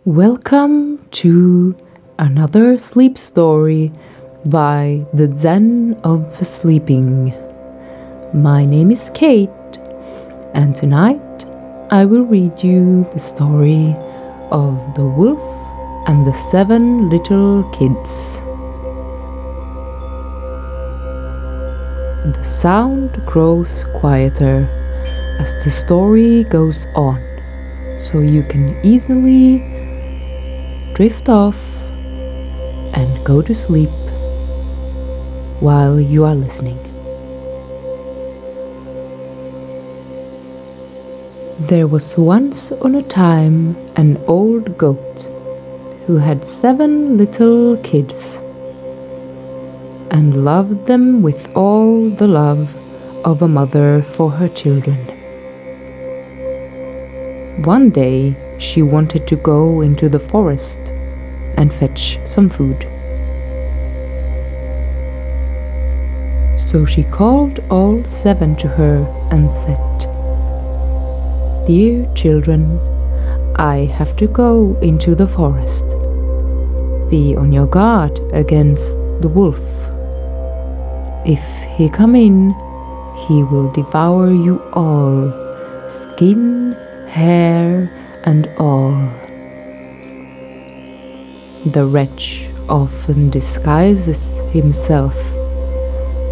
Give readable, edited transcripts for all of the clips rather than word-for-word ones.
Welcome to another sleep story by the Zen of Sleeping. My name is Kate, and tonight I will read you the story of the wolf and the 7 little kids. The sound grows quieter as the story goes on, so you can easily drift off and go to sleep while you are listening. There was once on a time an old goat who had 7 little kids and loved them with all the love of a mother for her children. One day she wanted to go into the forest and fetch some food. So she called all 7 to her and said, "Dear children, I have to go into the forest. Be on your guard against the wolf. If he come in, he will devour you all, skin, hair, and all. The wretch often disguises himself,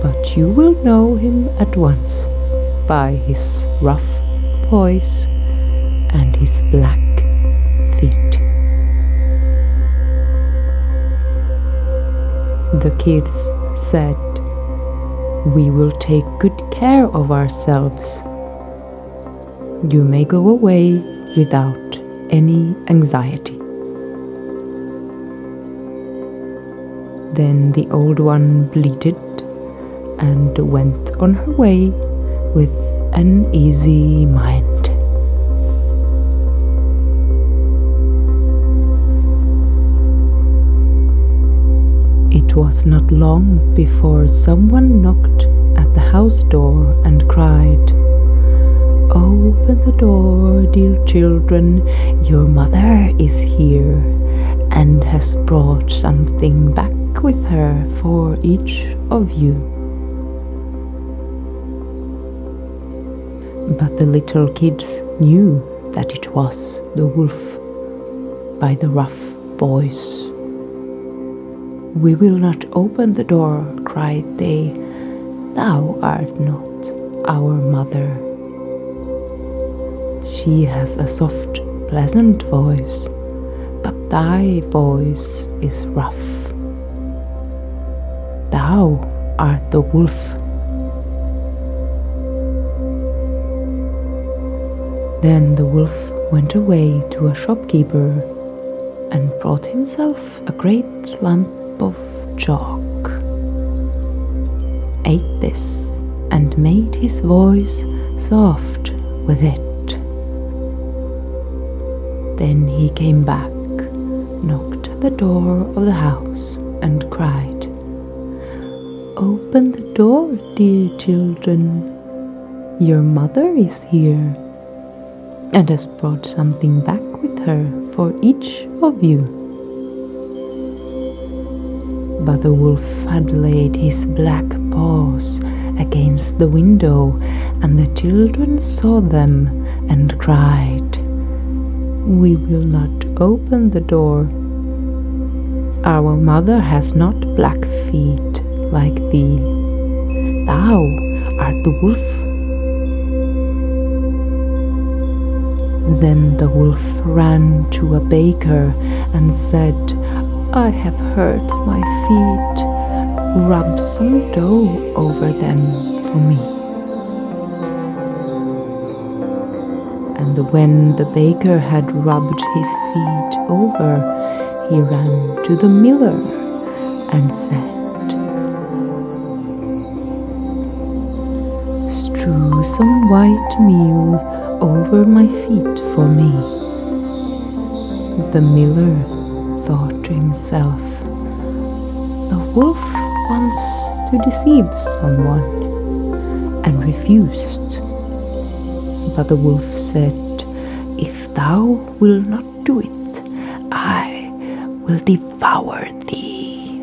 but you will know him at once by his rough voice and his black feet." The kids said, "We will take good care of ourselves. You may go away without any anxiety." Then the old one bleated and went on her way with an easy mind. It was not long before someone knocked at the house door and cried, "Open the door, dear children, your mother is here and has brought something back with her for each of you." But the little kids knew that it was the wolf by the rough voice. "We will not open the door," cried they. "Thou art not our mother. She has a soft, pleasant voice, but thy voice is rough. Thou art the wolf." Then the wolf went away to a shopkeeper and brought himself a great lump of chalk, ate this, and made his voice soft with it. Then he came back, knocked at the door of the house, and cried, "Open the door, dear children. Your mother is here and has brought something back with her for each of you." But the wolf had laid his black paws against the window, and the children saw them and cried, "We will not open the door. Our mother has not black feet like thee. Thou art the wolf." Then the wolf ran to a baker and said, "I have hurt my feet. Rub some dough over them for me." And when the baker had rubbed his feet over, he ran to the miller and said, "Strew some white meal over my feet for me." The miller thought to himself, "The wolf wants to deceive someone," and refused. But the wolf said, "If thou wilt not do it, devour thee."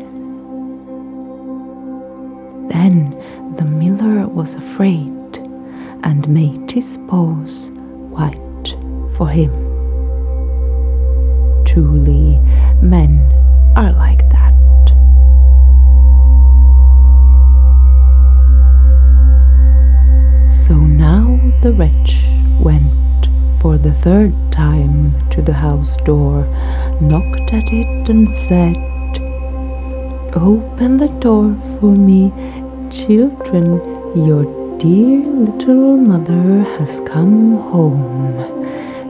Then the miller was afraid and made his paws white for him. Truly, men are like that. So now the wretch went for the third time to the house door, knocked at it and said, "Open the door for me, children, your dear little mother has come home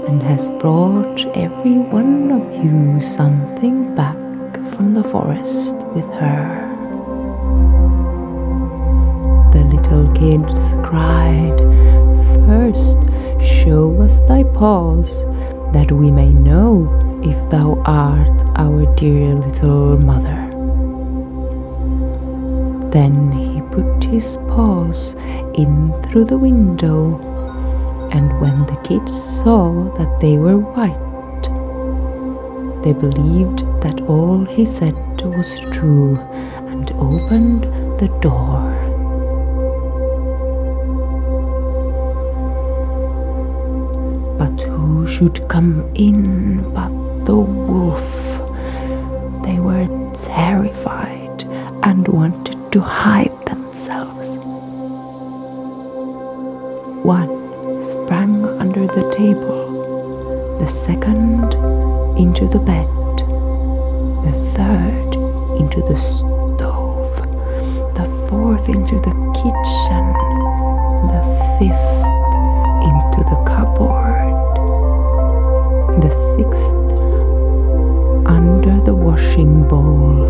and has brought every one of you something back from the forest with her." The little kids cried, "First show us thy paws, that we may know if thou art our dear little mother." Then he put his paws in through the window, and when the kids saw that they were white, they believed that all he said was true and opened the door. But who should come in but the wolf? They were terrified and wanted to hide themselves. One sprang under the table, the second into the bed, the third into the stove, the fourth into the kitchen, the fifth into the cupboard, the sixth under the washing bowl,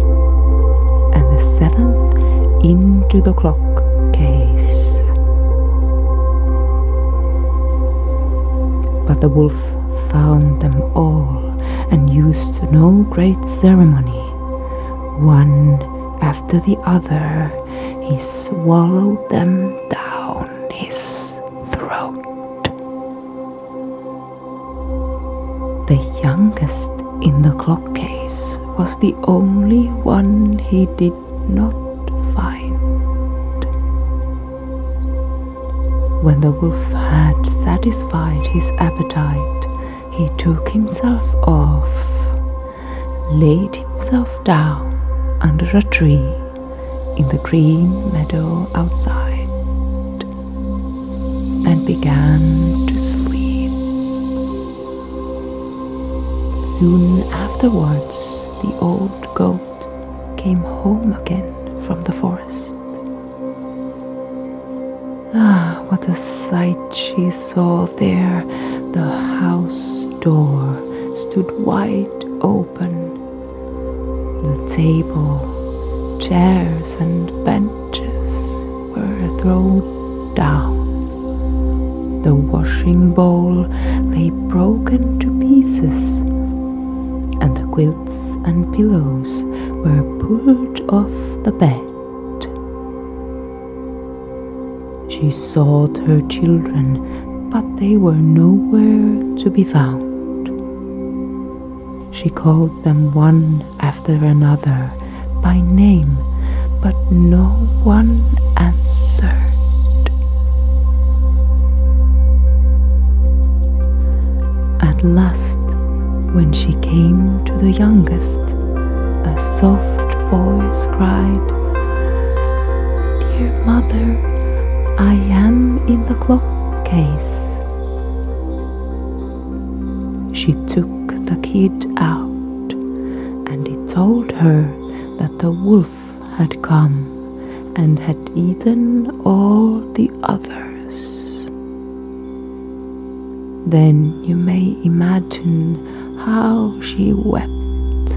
and the seventh into the clock case. But the wolf found them all and used no great ceremony. One after the other, he swallowed them down his throat. The youngest in the clock case was the only one he did not find. When the wolf had satisfied his appetite, he took himself off, laid himself down under a tree in the green meadow outside, and began to sleep. Soon afterwards, the old goat came home again from the forest. Ah, what a sight she saw there! The house door stood wide open. The table, chairs and benches were thrown down. The washing bowl lay broken to pieces, and the quilts and pillows were pulled off the bed. She sought her children, but they were nowhere to be found. She called them one after another by name, but no one answered. At last, when she came to the youngest, a soft voice cried, "Dear mother, I am in the clock case." She took the kid out, and it told her that the wolf had come and had eaten all the others. Then you may imagine how she wept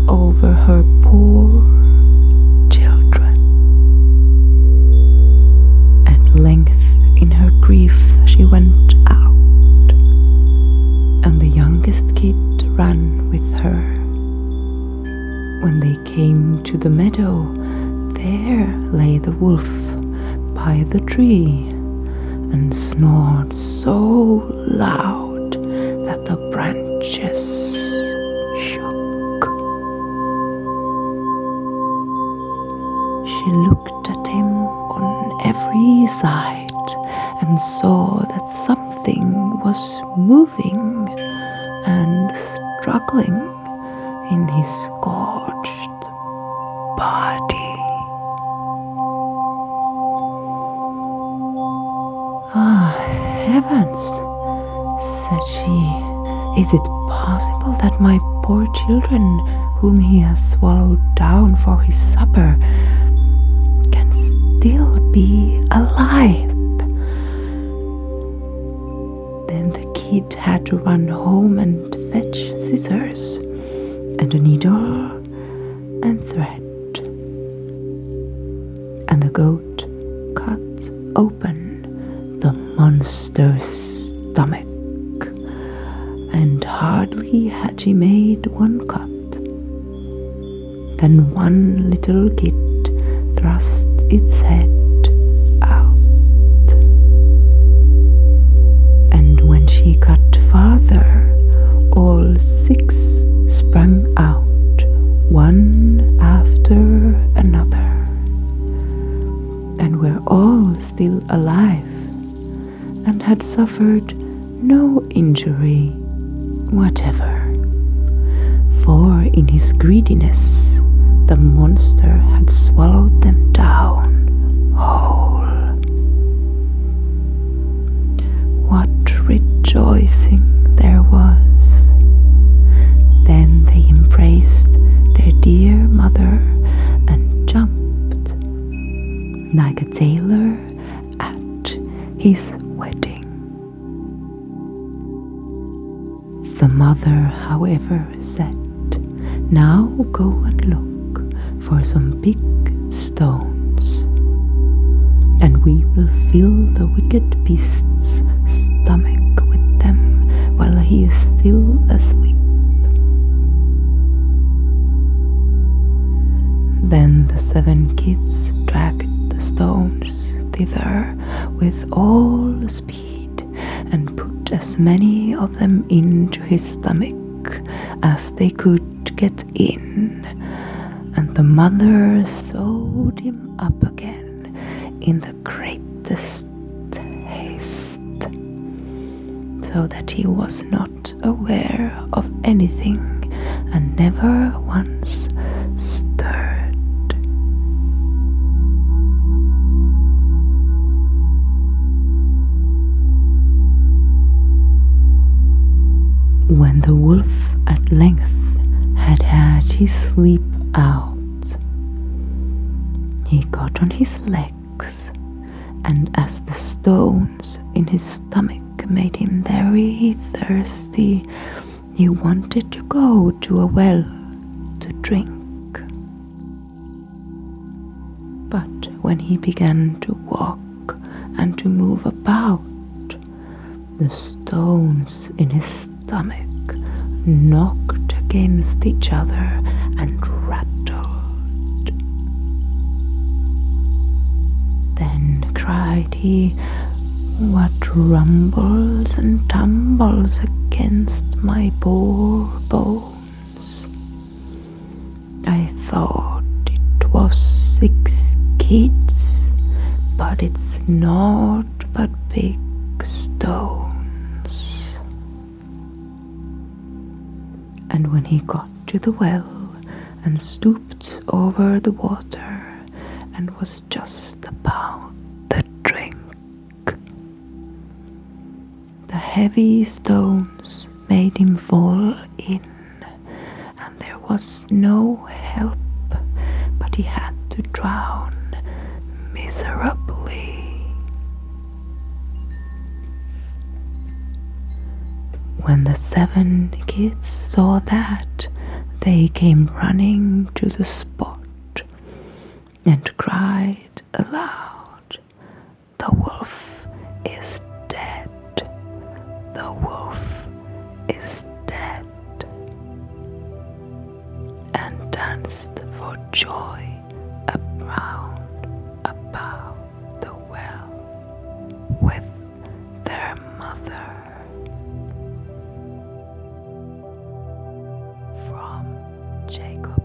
over her poor children. At length, in her grief, she went out, and the youngest kid ran with her. When they came to the meadow, there lay the wolf by the tree and snored so loud that the branches shook. sighed and saw that something was moving and struggling in his scorched body. "Ah, heavens," said she, "is it possible that my poor children, whom he has swallowed down for his supper, can still be alive?" Then the kid had to run home and fetch scissors and a needle and thread. And the goat cut open the monster's stomach, and hardly had she made one cut than one little kid thrust its head out. And when she cut farther, all 6 sprang out, one after another, and were all still alive, and had suffered no injury whatever. For in his greediness the monster had swallowed them down whole. What rejoicing there was! Then they embraced their dear mother and jumped like a tailor at his wedding. The mother, however, said, "Now go and look for some big stones, and we will fill the wicked beast's stomach with them while he is still asleep." Then the 7 kids dragged the stones thither with all speed, and put as many of them into his stomach as they could get in, and the mother sewed him up again in the greatest haste, so that he was not aware of anything and never once stirred. When the wolf at length had had his sleep out, he got on his legs, and as the stones in his stomach made him very thirsty, he wanted to go to a well to drink. But when he began to walk and to move about, the stones in his stomach knocked against each other and rattled. Then cried he, "What rumbles and tumbles against my poor bones? I thought it was 6 kids, but it's naught but big stones." And when he got to the well and stooped over the water and was just about to drink, the heavy stones made him fall in, and there was no help, but he had to drown miserably. When the 7 kids saw that, they came running to the spot and cried aloud, "The wolf is dead! The wolf is dead!" and danced for joy around about the well with their mother. From Jacob.